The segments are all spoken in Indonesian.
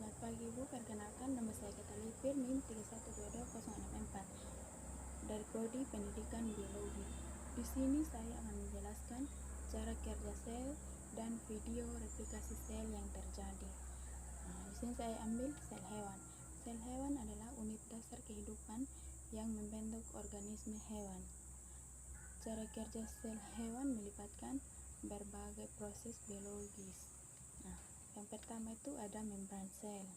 Selamat pagi Bu, perkenalkan nama saya Katalipir NIM 31220064 dari Prodi Pendidikan Biologi. Di sini saya akan menjelaskan cara kerja sel dan video replikasi sel yang terjadi. Di sini saya ambil sel hewan. Sel hewan adalah unit dasar kehidupan yang membentuk organisme hewan. Cara kerja sel hewan melibatkan berbagai proses biologis. Yang pertama itu ada membran sel.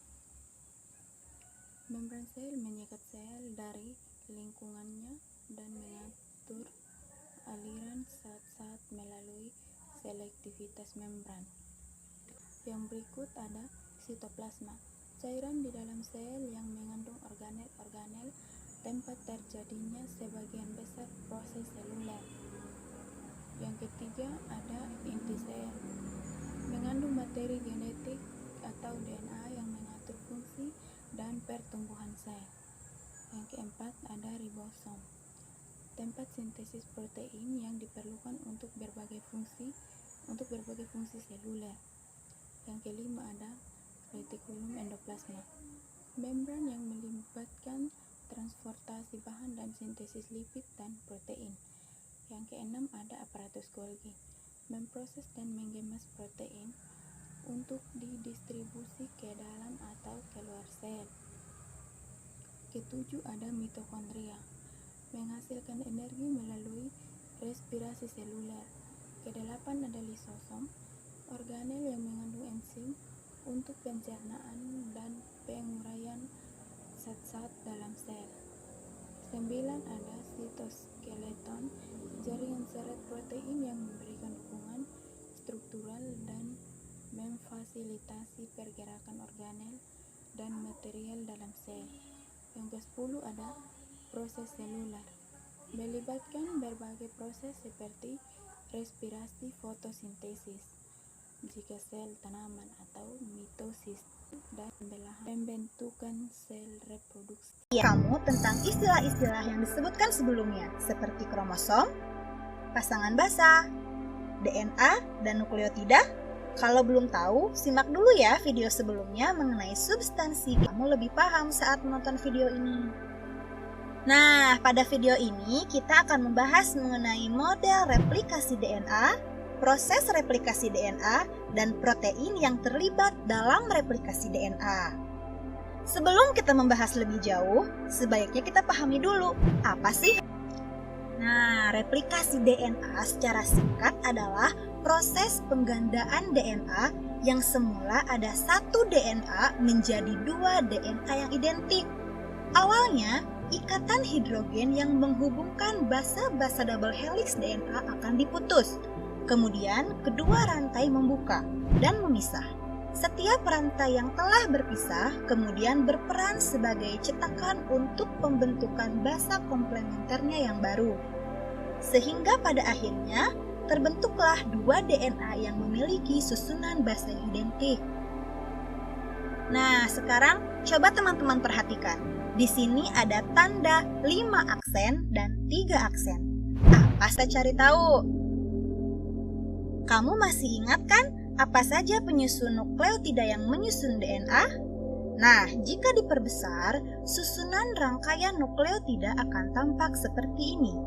Membran sel mengikat sel dari lingkungannya dan mengatur aliran zat-zat melalui selektivitas membran. Yang berikut ada sitoplasma, cairan di dalam sel yang mengandung organel-organel tempat terjadinya sebagian besar proses seluler. Yang ketiga ada inti sel, mengandung materi genetik atau DNA yang mengatur fungsi dan pertumbuhan sel. Yang keempat ada ribosom, tempat sintesis protein yang diperlukan untuk berbagai fungsi seluler. Yang kelima ada retikulum endoplasma, membran yang melibatkan transportasi bahan dan sintesis lipid dan protein. Yang keenam ada aparatus Golgi, memproses dan mengemas protein untuk didistribusi ke dalam atau keluar sel. Ketujuh ada mitokondria, menghasilkan energi melalui respirasi seluler. Kedelapan ada lisosom, organel yang mengandung enzim untuk pencernaan dan penguraian zat-zat dalam sel. 9 ada sitoskeleton, jaringan serat protein yang memberikan dukungan struktural dan memfasilitasi pergerakan organel dan material dalam sel. Yang ke-10 ada proses seluler, melibatkan berbagai proses seperti respirasi, fotosintesis jika sel tanaman atau mitosis dan pembentukan sel reproduksi. Kamu tentang istilah-istilah yang disebutkan sebelumnya seperti kromosom, pasangan basa, DNA, dan nukleotida. Kalau belum tahu, simak dulu ya video sebelumnya mengenai substansi. Kamu lebih paham saat menonton video ini. Nah, pada video ini kita akan membahas mengenai model replikasi DNA, proses replikasi DNA, dan protein yang terlibat dalam replikasi DNA. Sebelum kita membahas lebih jauh, sebaiknya kita pahami dulu apa sih? Nah, replikasi DNA secara singkat adalah proses penggandaan DNA yang semula ada satu DNA menjadi dua DNA yang identik. Awalnya, ikatan hidrogen yang menghubungkan basa-basa double helix DNA akan diputus. Kemudian, kedua rantai membuka dan memisah. Setiap rantai yang telah berpisah kemudian berperan sebagai cetakan untuk pembentukan basa komplementernya yang baru. Sehingga pada akhirnya terbentuklah dua DNA yang memiliki susunan basa yang identik. Nah, sekarang coba teman-teman perhatikan. Di sini ada tanda 5 aksen dan 3 aksen. Apa saya cari tahu? Kamu masih ingat kan apa saja penyusun nukleotida yang menyusun DNA? Nah, jika diperbesar, susunan rangkaian nukleotida akan tampak seperti ini.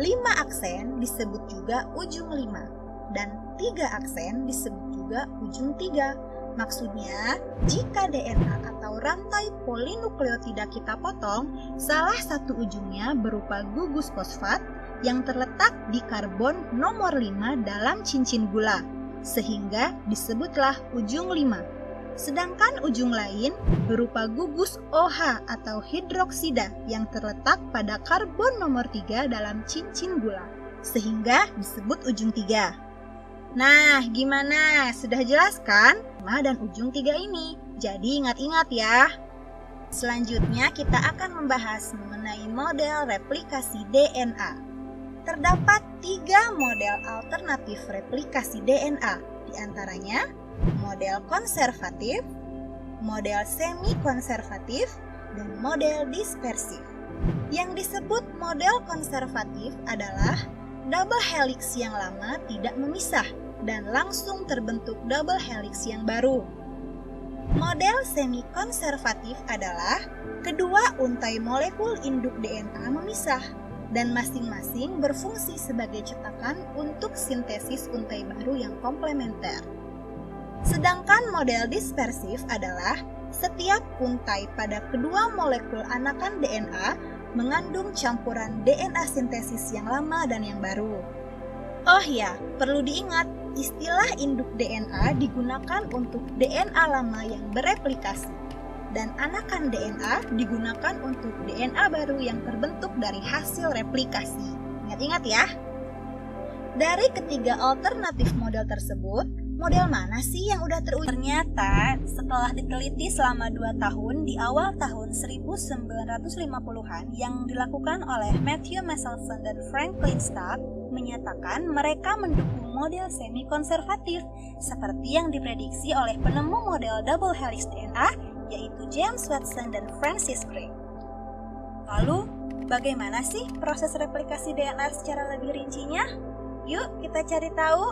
5 aksen disebut juga ujung 5, dan 3 aksen disebut juga ujung 3. Maksudnya, jika DNA atau rantai polinukleotida kita potong, salah satu ujungnya berupa gugus fosfat yang terletak di karbon nomor 5 dalam cincin gula, sehingga disebutlah ujung 5. Sedangkan ujung lain berupa gugus OH atau hidroksida yang terletak pada karbon nomor 3 dalam cincin gula, sehingga disebut ujung 3. Nah, gimana? Sudah jelas kan? Dan ujung 3 ini. Jadi ingat-ingat ya. Selanjutnya kita akan membahas mengenai model replikasi DNA. Terdapat 3 model alternatif replikasi DNA, di antaranya model konservatif, model semi-konservatif, dan model dispersif. Yang disebut model konservatif adalah double helix yang lama tidak memisah dan langsung terbentuk double helix yang baru. Model semi-konservatif adalah kedua untai molekul induk DNA memisah dan masing-masing berfungsi sebagai cetakan untuk sintesis untai baru yang komplementer. Sedangkan model dispersif adalah setiap untai pada kedua molekul anakan DNA mengandung campuran DNA sintesis yang lama dan yang baru. Oh ya, perlu diingat, istilah induk DNA digunakan untuk DNA lama yang bereplikasi, dan anakan DNA digunakan untuk DNA baru yang terbentuk dari hasil replikasi. Ingat-ingat ya. Dari ketiga alternatif model tersebut, model mana sih yang udah teruji? Ternyata setelah diteliti selama 2 tahun di awal tahun 1950-an yang dilakukan oleh Matthew Meselson dan Franklin Stark menyatakan mereka mendukung model semi-konservatif seperti yang diprediksi oleh penemu model double helix DNA yaitu James Watson dan Francis Crick. Lalu, bagaimana sih proses replikasi DNA secara lebih rincinya? Yuk kita cari tahu.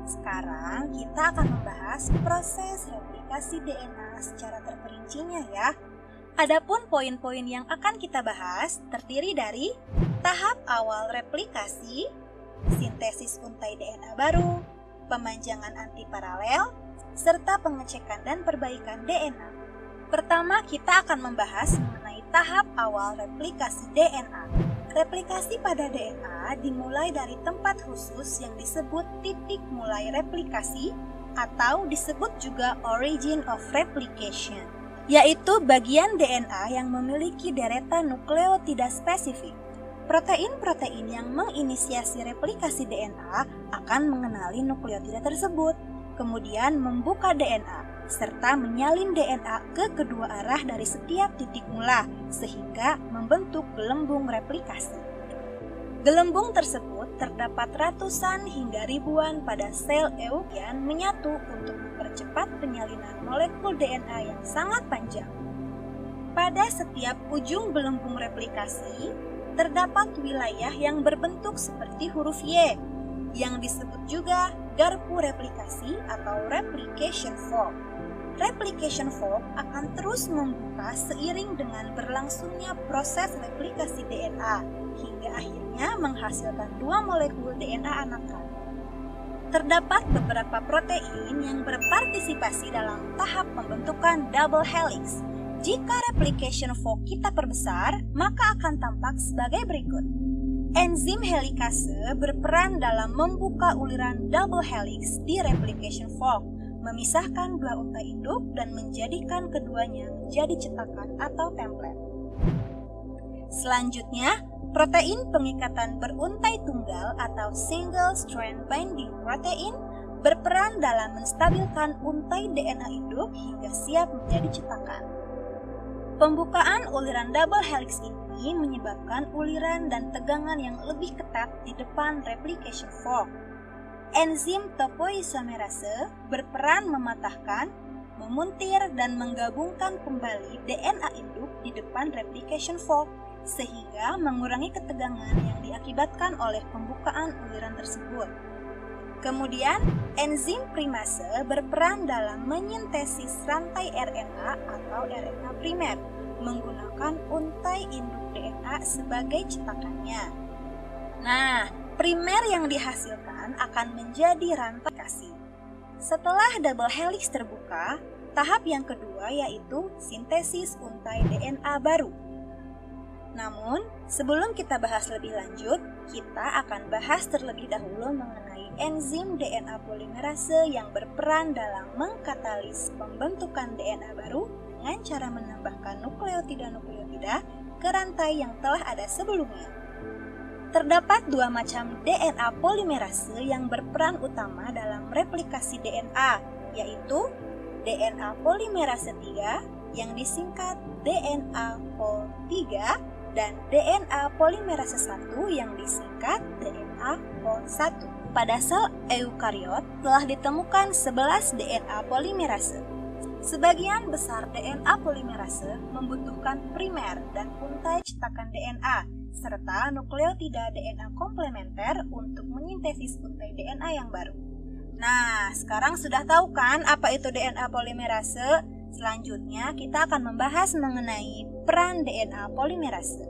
Sekarang kita akan membahas proses replikasi DNA secara terperincinya ya. Adapun poin-poin yang akan kita bahas terdiri dari tahap awal replikasi, sintesis untai DNA baru, pemanjangan antiparalel, serta pengecekan dan perbaikan DNA. Pertama, kita akan membahas mengenai tahap awal replikasi DNA. Replikasi pada DNA dimulai dari tempat khusus yang disebut titik mulai replikasi atau disebut juga origin of replication, yaitu bagian DNA yang memiliki deretan nukleotida spesifik. Protein-protein yang menginisiasi replikasi DNA akan mengenali nukleotida tersebut, kemudian membuka DNA, serta menyalin DNA ke kedua arah dari setiap titik mula, sehingga membentuk gelembung replikasi. Gelembung tersebut terdapat ratusan hingga ribuan pada sel eukaryotik menyatu untuk mempercepat penyalinan molekul DNA yang sangat panjang. Pada setiap ujung gelembung replikasi, terdapat wilayah yang berbentuk seperti huruf Y, yang disebut juga garpu replikasi atau replication fork. Replication fork akan terus membuka seiring dengan berlangsungnya proses replikasi DNA, hingga akhirnya menghasilkan 2 molekul DNA anakan. Terdapat beberapa protein yang berpartisipasi dalam tahap pembentukan double helix. Jika replication fork kita perbesar, maka akan tampak sebagai berikut. Enzim helikase berperan dalam membuka uliran double helix di replication fork, memisahkan 2 untai induk dan menjadikan keduanya menjadi cetakan atau template. Selanjutnya, protein pengikatan beruntai tunggal atau single strand binding protein berperan dalam menstabilkan untai DNA induk hingga siap menjadi cetakan. Pembukaan uliran double helix ini menyebabkan uliran dan tegangan yang lebih ketat di depan replication fork. Enzim topoisomerase berperan mematahkan, memuntir, dan menggabungkan kembali DNA induk di depan replication fork, sehingga mengurangi ketegangan yang diakibatkan oleh pembukaan uliran tersebut. Kemudian, enzim primase berperan dalam menyintesis rantai RNA atau RNA primer, menggunakan untai induk DNA sebagai cetakannya. Nah, primer yang dihasilkan akan menjadi rantai replikasi. Setelah double helix terbuka, tahap yang kedua yaitu sintesis untai DNA baru. Namun, sebelum kita bahas lebih lanjut, kita akan bahas terlebih dahulu mengenai enzim DNA polimerase yang berperan dalam mengkatalis pembentukan DNA baru dengan cara menambahkan nukleotida-nukleotida ke rantai yang telah ada sebelumnya. Terdapat 2 macam DNA polimerase yang berperan utama dalam replikasi DNA, yaitu DNA polimerase 3 yang disingkat DNA Pol3 dan DNA polimerase 1 yang disingkat DNA Pol1. Pada sel eukariot telah ditemukan 11 DNA polimerase. Sebagian besar DNA polimerase membutuhkan primer dan untai cetakan DNA, serta nukleotida DNA komplementer untuk menyintesis untai DNA yang baru. Nah, sekarang sudah tahu kan apa itu DNA polimerase? Selanjutnya kita akan membahas mengenai peran DNA polimerase.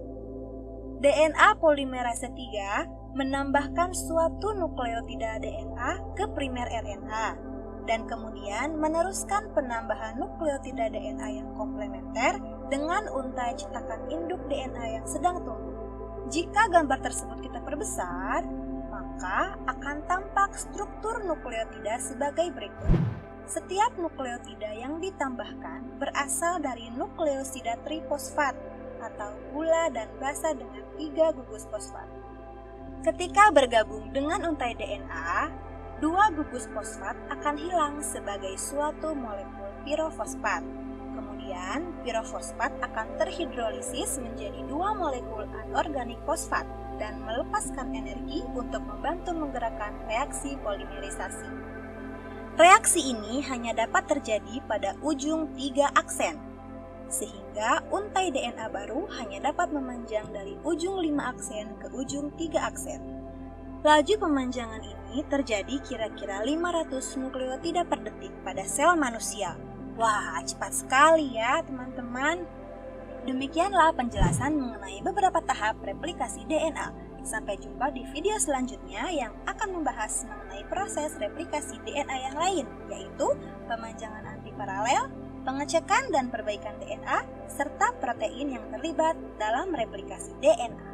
DNA polimerase 3 menambahkan suatu nukleotida DNA ke primer RNA dan kemudian meneruskan penambahan nukleotida DNA yang komplementer dengan untai cetakan induk DNA yang sedang tumbuh. Jika gambar tersebut kita perbesar, maka akan tampak struktur nukleotida sebagai berikut. Setiap nukleotida yang ditambahkan berasal dari nukleosida trifosfat atau gula dan basa dengan 3 gugus fosfat. Ketika bergabung dengan untai DNA, 2 gugus fosfat akan hilang sebagai suatu molekul pirofosfat. Kemudian, pirofosfat akan terhidrolisis menjadi 2 molekul anorganik fosfat dan melepaskan energi untuk membantu menggerakkan reaksi polimerisasi. Reaksi ini hanya dapat terjadi pada ujung 3 aksen, sehingga untai DNA baru hanya dapat memanjang dari ujung 5 aksen ke ujung 3 aksen. Laju pemanjangan ini terjadi kira-kira 500 nukleotida per detik pada sel manusia. Wah, cepat sekali ya teman-teman. Demikianlah penjelasan mengenai beberapa tahap replikasi DNA. Sampai jumpa di video selanjutnya yang akan membahas mengenai proses replikasi DNA yang lain, yaitu pemanjangan antiparalel, pengecekan dan perbaikan DNA, serta protein yang terlibat dalam replikasi DNA.